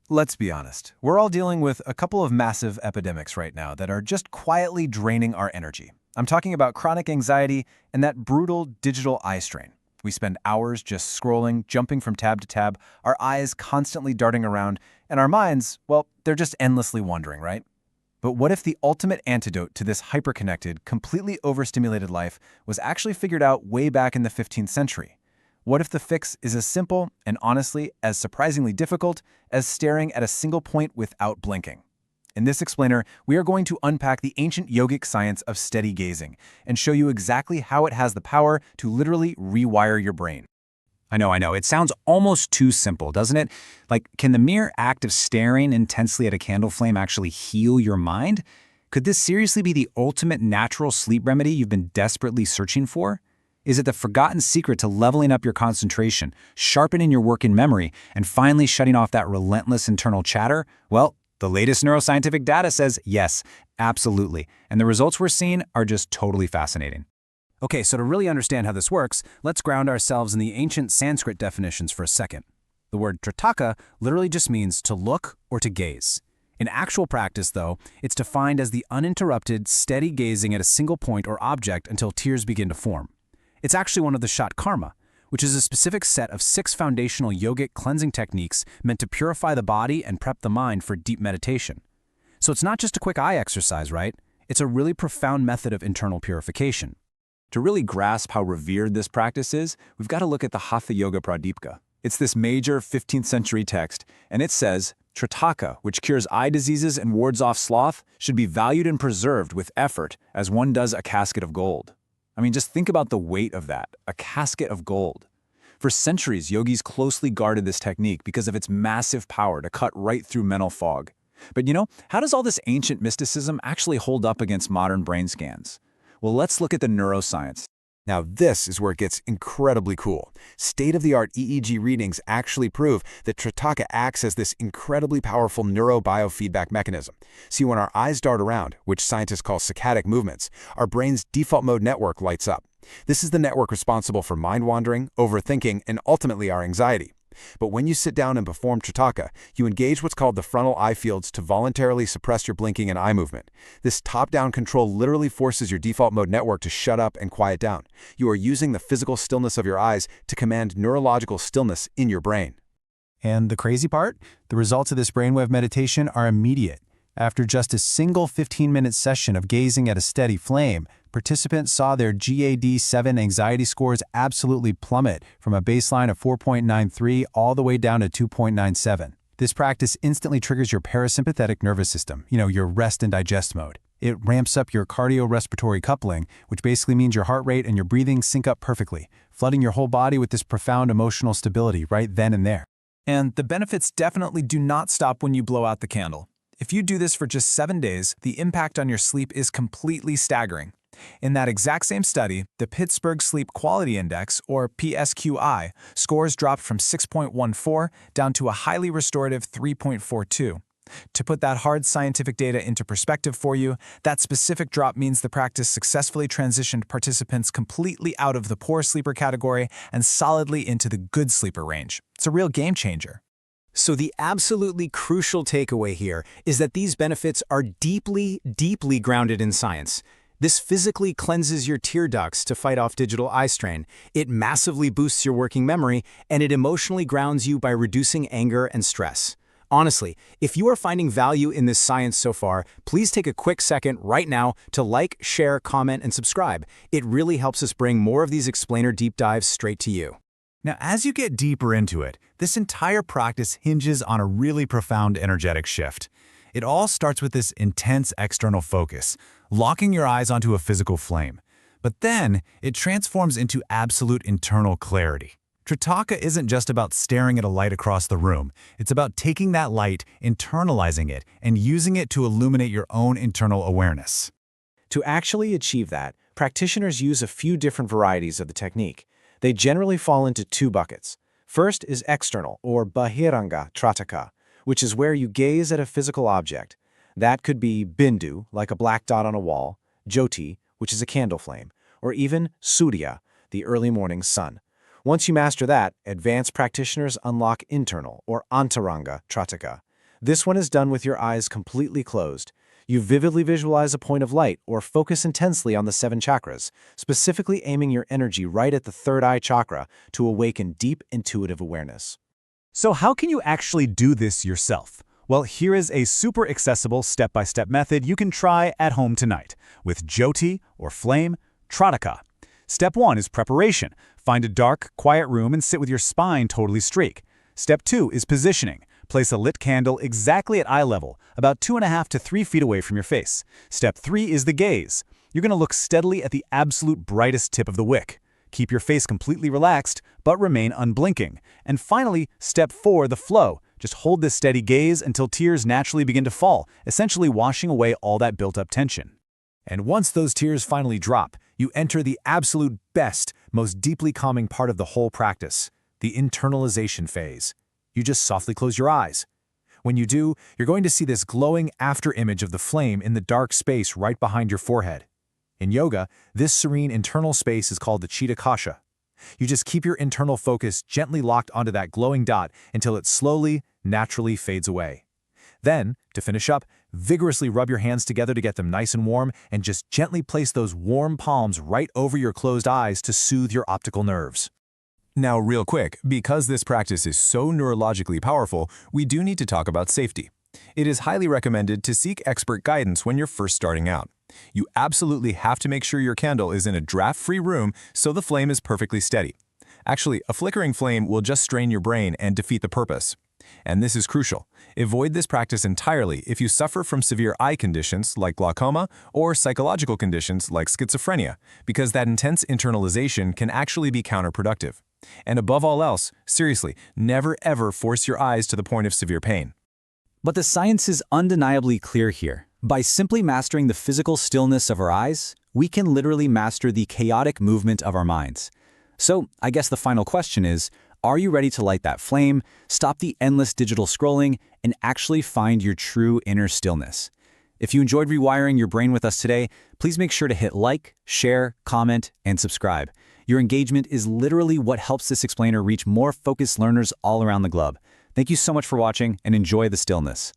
Let's be honest. We're all dealing with a couple of massive epidemics right now that are just quietly draining our energy. I'm talking about chronic anxiety and that brutal digital eye strain. We spend hours just scrolling, jumping from tab to tab, our eyes constantly darting around, and our minds, well, they're just endlessly wandering, right? But what if the ultimate antidote to this hyperconnected, completely overstimulated life was actually figured out way back in the 15th century? What if the fix is as simple and honestly as surprisingly difficult as staring at a single point without blinking? In this explainer, we are going to unpack the ancient yogic science of steady gazing and show you exactly how it has the power to literally rewire your brain. I know. It sounds almost too simple, doesn't it? Like, can the mere act of staring intensely at a candle flame actually heal your mind? Could this seriously be the ultimate natural sleep remedy you've been desperately searching for? Is it the forgotten secret to leveling up your concentration, sharpening your working memory, and finally shutting off that relentless internal chatter? Well, the latest neuroscientific data says yes, absolutely. And the results we're seeing are just totally fascinating. Okay, so to really understand how this works, let's ground ourselves in the ancient Sanskrit definitions for a second. The word Trataka literally just means to look or to gaze. In actual practice, though, it's defined as the uninterrupted, steady gazing at a single point or object until tears begin to form. It's actually one of the Shat Karma, which is a specific set of 6 foundational yogic cleansing techniques meant to purify the body and prep the mind for deep meditation. So it's not just a quick eye exercise, right? It's a really profound method of internal purification. To really grasp how revered this practice is, we've got to look at the Hatha Yoga Pradipika. It's this major 15th century text, and it says, Trataka, which cures eye diseases and wards off sloth, should be valued and preserved with effort as one does a casket of gold. I mean, just think about the weight of that, a casket of gold. For centuries, yogis closely guarded this technique because of its massive power to cut right through mental fog. But how does all this ancient mysticism actually hold up against modern brain scans? Well, let's look at the neuroscience. Now this is where it gets incredibly cool. State-of-the-art EEG readings actually prove that Trataka acts as this incredibly powerful neurobiofeedback mechanism. See, when our eyes dart around, which scientists call saccadic movements, our brain's default mode network lights up. This is the network responsible for mind wandering, overthinking, and ultimately our anxiety. But when you sit down and perform Trataka, you engage what's called the frontal eye fields to voluntarily suppress your blinking and eye movement. This top-down control literally forces your default mode network to shut up and quiet down. You are using the physical stillness of your eyes to command neurological stillness in your brain. And the crazy part? The results of this brainwave meditation are immediate. After just a single 15-minute session of gazing at a steady flame, participants saw their GAD-7 anxiety scores absolutely plummet from a baseline of 4.93 all the way down to 2.97. This practice instantly triggers your parasympathetic nervous system, your rest and digest mode. It ramps up your cardiorespiratory coupling, which basically means your heart rate and your breathing sync up perfectly, flooding your whole body with this profound emotional stability right then and there. And the benefits definitely do not stop when you blow out the candle. If you do this for just 7 days, the impact on your sleep is completely staggering. In that exact same study, the Pittsburgh Sleep Quality Index, or PSQI, scores dropped from 6.14 down to a highly restorative 3.42. To put that hard scientific data into perspective for you, that specific drop means the practice successfully transitioned participants completely out of the poor sleeper category and solidly into the good sleeper range. It's a real game changer. So the absolutely crucial takeaway here is that these benefits are deeply, deeply grounded in science. This physically cleanses your tear ducts to fight off digital eye strain. It massively boosts your working memory, and it emotionally grounds you by reducing anger and stress. Honestly, if you are finding value in this science so far, please take a quick second right now to like, share, comment, and subscribe. It really helps us bring more of these explainer deep dives straight to you. Now, as you get deeper into it, this entire practice hinges on a really profound energetic shift. It all starts with this intense external focus, locking your eyes onto a physical flame. But then, it transforms into absolute internal clarity. Trataka isn't just about staring at a light across the room. It's about taking that light, internalizing it, and using it to illuminate your own internal awareness. To actually achieve that, practitioners use a few different varieties of the technique. They generally fall into 2 buckets. First is external, or Bahiranga Trataka, which is where you gaze at a physical object. That could be Bindu, like a black dot on a wall, Jyoti, which is a candle flame, or even Surya, the early morning sun. Once you master that, advanced practitioners unlock internal, or Antaranga Trataka. This one is done with your eyes completely closed. You vividly visualize a point of light or focus intensely on the 7 chakras, specifically aiming your energy right at the third eye chakra to awaken deep intuitive awareness. So how can you actually do this yourself? Well, here is a super accessible step-by-step method you can try at home tonight with Jyoti or flame, Trataka. Step 1 is preparation. Find a dark, quiet room and sit with your spine totally straight. Step 2 is positioning. Place a lit candle exactly at eye level, about 2.5 to 3 feet away from your face. Step 3 is the gaze. You're going to look steadily at the absolute brightest tip of the wick. Keep your face completely relaxed, but remain unblinking. And finally, step 4, the flow. Just hold this steady gaze until tears naturally begin to fall, essentially washing away all that built-up tension. And once those tears finally drop, you enter the absolute best, most deeply calming part of the whole practice, the internalization phase. You just softly close your eyes. When you do, you're going to see this glowing after-image of the flame in the dark space right behind your forehead. In yoga, this serene internal space is called the Chitta. You just keep your internal focus gently locked onto that glowing dot until it slowly, naturally fades away. Then, to finish up, vigorously rub your hands together to get them nice and warm and just gently place those warm palms right over your closed eyes to soothe your optical nerves. Now, real quick, because this practice is so neurologically powerful, we do need to talk about safety. It is highly recommended to seek expert guidance when you're first starting out. You absolutely have to make sure your candle is in a draft-free room so the flame is perfectly steady. Actually, a flickering flame will just strain your brain and defeat the purpose. And this is crucial. Avoid this practice entirely if you suffer from severe eye conditions like glaucoma or psychological conditions like schizophrenia, because that intense internalization can actually be counterproductive. And above all else, seriously, never ever force your eyes to the point of severe pain. But the science is undeniably clear here. By simply mastering the physical stillness of our eyes, we can literally master the chaotic movement of our minds. So, I guess the final question is, are you ready to light that flame, stop the endless digital scrolling, and actually find your true inner stillness? If you enjoyed rewiring your brain with us today, please make sure to hit like, share, comment, and subscribe. Your engagement is literally what helps this explainer reach more focused learners all around the globe. Thank you so much for watching and enjoy the stillness.